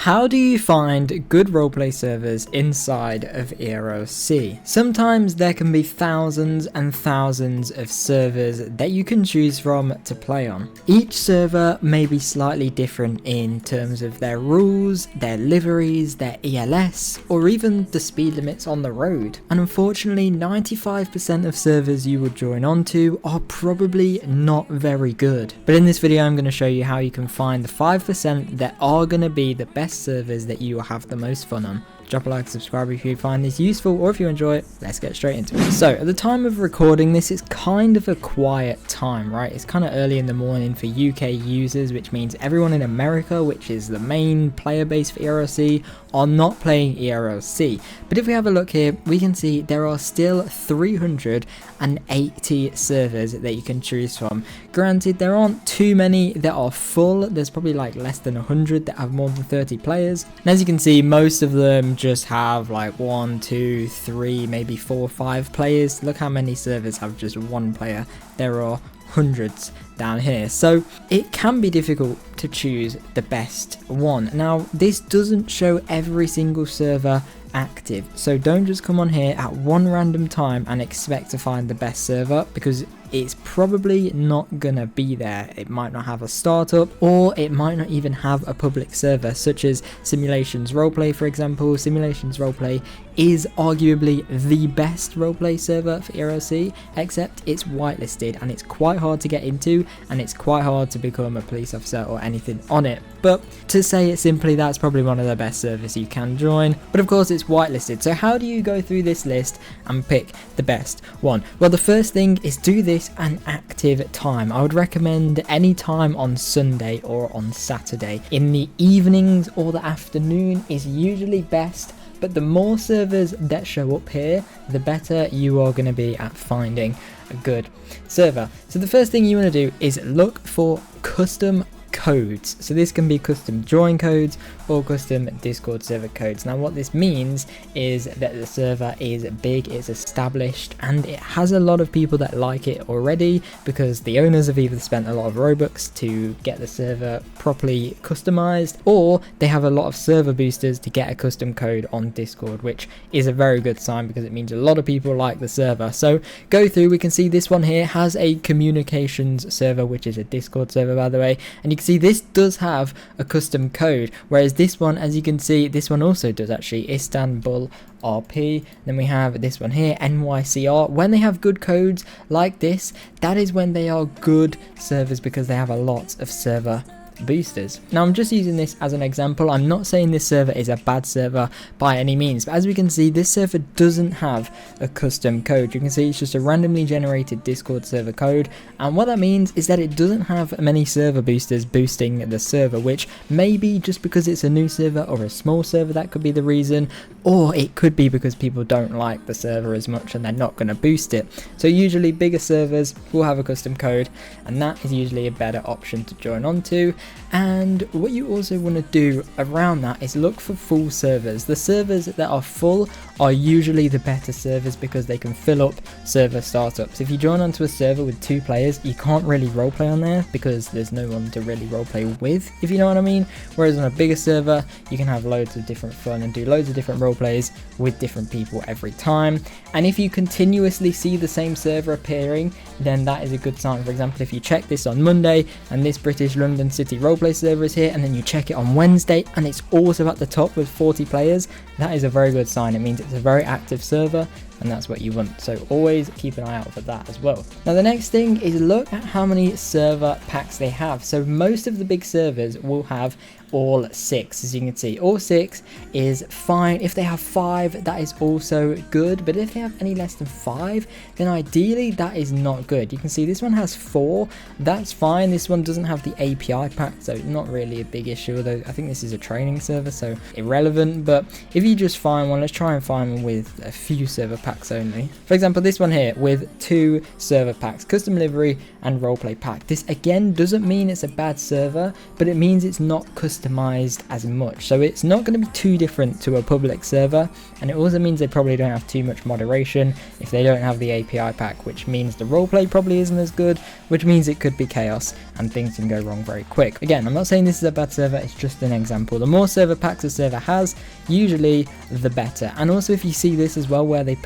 How do you find good roleplay servers inside of ERLC? Sometimes there can be thousands and thousands of servers that you can choose from to play on. Each server may be slightly different in terms of their rules, their liveries, their ELS, or even the speed limits on the road. And unfortunately, 95% of servers you would join onto are probably not very good. But in this video, I'm going to show you how you can find the 5% that are going to be the best servers that you will have the most fun on. Drop a like, subscribe if you find this useful, or if you enjoy it, let's get straight into it. So at the time of recording this, it's kind of a quiet time, right? It's kind of early in the morning for UK users, which means everyone in America, which is the main player base for ERLC, are not playing ERLC. But if we have a look here, we can see there are still 380 servers that you can choose from. Granted, there aren't too many that are full. There's probably like less than 100 that have more than 30 players. And as you can see, most of them just have like 1, 2, 3, maybe 4, 5 players. Look how many servers have just one player. There are hundreds down here, so it can be difficult to choose the best one. Now, this doesn't show every single server active, so don't just come on here at one random time and expect to find the best server, because it's probably not gonna be there. It might not have a startup, or it might not even have a public server, such as Simulations Roleplay, for example. Simulations Roleplay is arguably the best roleplay server for ERLC, except it's whitelisted and it's quite hard to get into, and it's quite hard to become a police officer or anything on it. But to say it simply, that's probably one of the best servers you can join. But of course, it's whitelisted. So how do you go through this list and pick the best one? Well, the first thing is do this an active time. I would recommend any time on Sunday or on Saturday. In the evenings or the afternoon is usually best, but the more servers that show up here, the better you are going to be at finding a good server. So the first thing you want to do is look for custom codes. So this can be custom join codes or custom Discord server codes. Now what this means is that the server is big, it's established, and it has a lot of people that like it already, because the owners have either spent a lot of Robux to get the server properly customized, or they have a lot of server boosters to get a custom code on Discord, which is a very good sign because it means a lot of people like the server. So go through, we can see this one here has a communications server, which is a Discord server, by the way, and you can see this does have a custom code, whereas this one, as you can see, this one also does actually, Istanbul RP. Then we have this one here, NYCR. When they have good codes like this, that is when they are good servers, because they have a lot of server boosters. Now I'm just using this as an example. I'm not saying this server is a bad server by any means, but as we can see, this server doesn't have a custom code. You can see it's just a randomly generated Discord server code, and what that means is that it doesn't have many server boosters boosting the server, which may be just because it's a new server or a small server. That could be the reason, or it could be because people don't like the server as much and they're not going to boost it. So usually bigger servers will have a custom code, and that is usually a better option to join onto. And what you also want to do around that is look for full servers. The servers that are full are usually the better servers because they can fill up server startups. If you join onto a server with 2 players, you can't really roleplay on there because there's no one to really roleplay with, if you know what I mean. Whereas on a bigger server, you can have loads of different fun and do loads of different roleplays with different people every time. And if you continuously see the same server appearing, then that is a good sign. For example, if you check this on Monday and this British London City roleplay server is here, and then you check it on Wednesday and it's also at the top with 40 players, that is a very good sign. It means it's a very active server, and that's what you want. So always keep an eye out for that as well. Now the next thing is look at how many server packs they have. So most of the big servers will have all 6, as you can see. All 6 is fine. If they have 5, that is also good, but if they have any less than 5, then ideally that is not good. You can see this one has 4, that's fine. This one doesn't have the API pack, so not really a big issue, although I think this is a training server, so irrelevant. But if you just find one, let's try and find one with a few server packs only. For example, this one here with 2 server packs, custom livery and roleplay pack. This again doesn't mean it's a bad server, but it means it's not custom customized as much, so it's not going to be too different to a public server, and it also means they probably don't have too much moderation if they don't have the API pack, which means the roleplay probably isn't as good, which means it could be chaos and things can go wrong very quick. Again, I'm not saying this is a bad server, it's just an example. The more server packs a server has, usually the better. And also if you see this as well, where they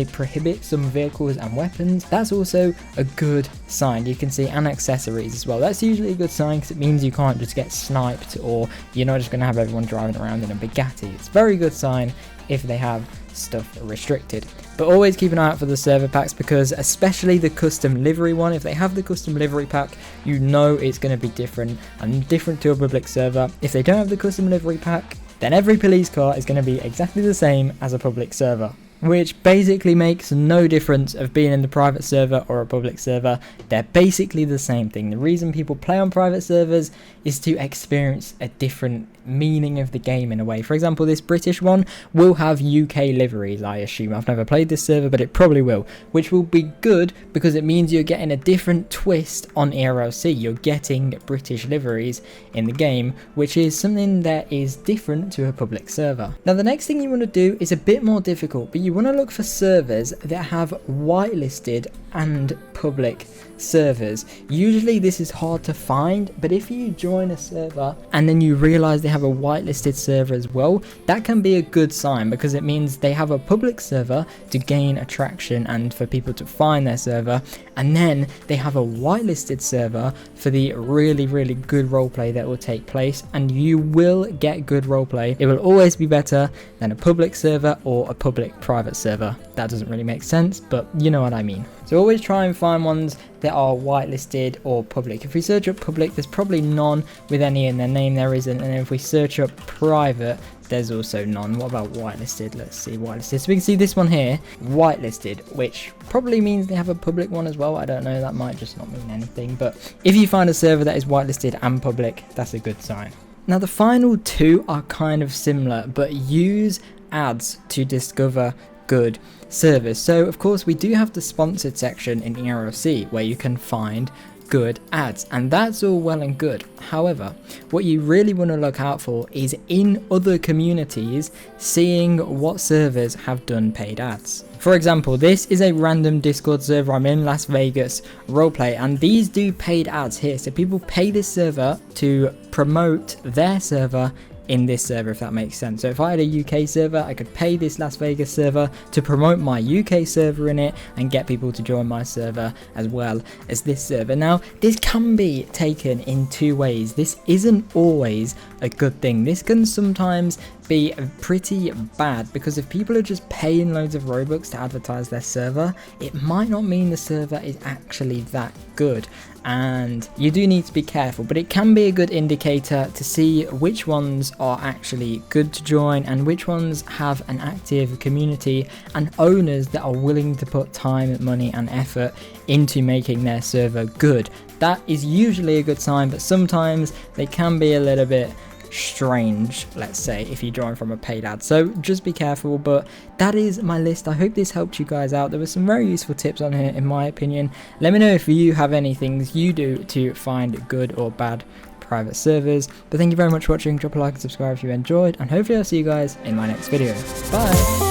prohibit some vehicles and weapons, that's also a good sign. You can see and accessories as well. That's usually a good sign because it means you can't just get sniped, or you're not just going to have everyone driving around in a Bugatti. It's a very good sign if they have stuff restricted. But always keep an eye out for the server packs, because especially the custom livery one, if they have the custom livery pack, you know it's going to be different and different to a public server. If they don't have the custom livery pack, then every police car is going to be exactly the same as a public server, which basically makes no difference of being in the private server or a public server. They're basically the same thing. The reason people play on private servers is to experience a different meaning of the game in a way. For example, this British one will have UK liveries, I assume. I've never played this server, but it probably will, which will be good because it means you're getting a different twist on ERLC. You're getting British liveries in the game, which is something that is different to a public server. Now, the next thing you want to do is a bit more difficult, but you want to look for servers that have whitelisted and public servers. Usually this is hard to find, but if you join a server and then you realize they have a whitelisted server as well, that can be a good sign, because it means they have a public server to gain attraction and for people to find their server, and then they have a whitelisted server for the really good roleplay that will take place, and you will get good roleplay. It will always be better than a public server or a public private server. That doesn't really make sense, but you know what I mean. So always try and find ones that are whitelisted or public. If we search up public, there's probably none with any in their name, there isn't. And if we search up private, there's also none. What about whitelisted? Let's see whitelisted. So we can see this one here, whitelisted, which probably means they have a public one as well. I don't know, that might just not mean anything. But if you find a server that is whitelisted and public, that's a good sign. Now the final two are kind of similar, but use ads to discover good servers. So of course we do have the sponsored section in ERLC where you can find good ads, and that's all well and good. However, what you really want to look out for is in other communities, seeing what servers have done paid ads. For example, this is a random Discord server I'm in, Las Vegas Roleplay, and these do paid ads here. So people pay this server to promote their server in this server, if that makes sense. So if I had a UK server, I could pay this Las Vegas server to promote my UK server in it and get people to join my server as well as this server. Now, this can be taken in two ways. This isn't always a good thing. This can sometimes be pretty bad, because if people are just paying loads of Robux to advertise their server, it might not mean the server is actually that good, and you do need to be careful. But it can be a good indicator to see which ones are actually good to join and which ones have an active community and owners that are willing to put time, money and effort into making their server good. That is usually a good sign, but sometimes they can be a little bit strange, let's say, if you join from a paid ad. So just be careful. But that is my list. I hope this helped you guys out. There were some very useful tips on here in my opinion. Let me know if you have any things you do to find good or bad private servers. But thank you very much for watching. Drop a like and subscribe if you enjoyed, and hopefully I'll see you guys in my next video. Bye.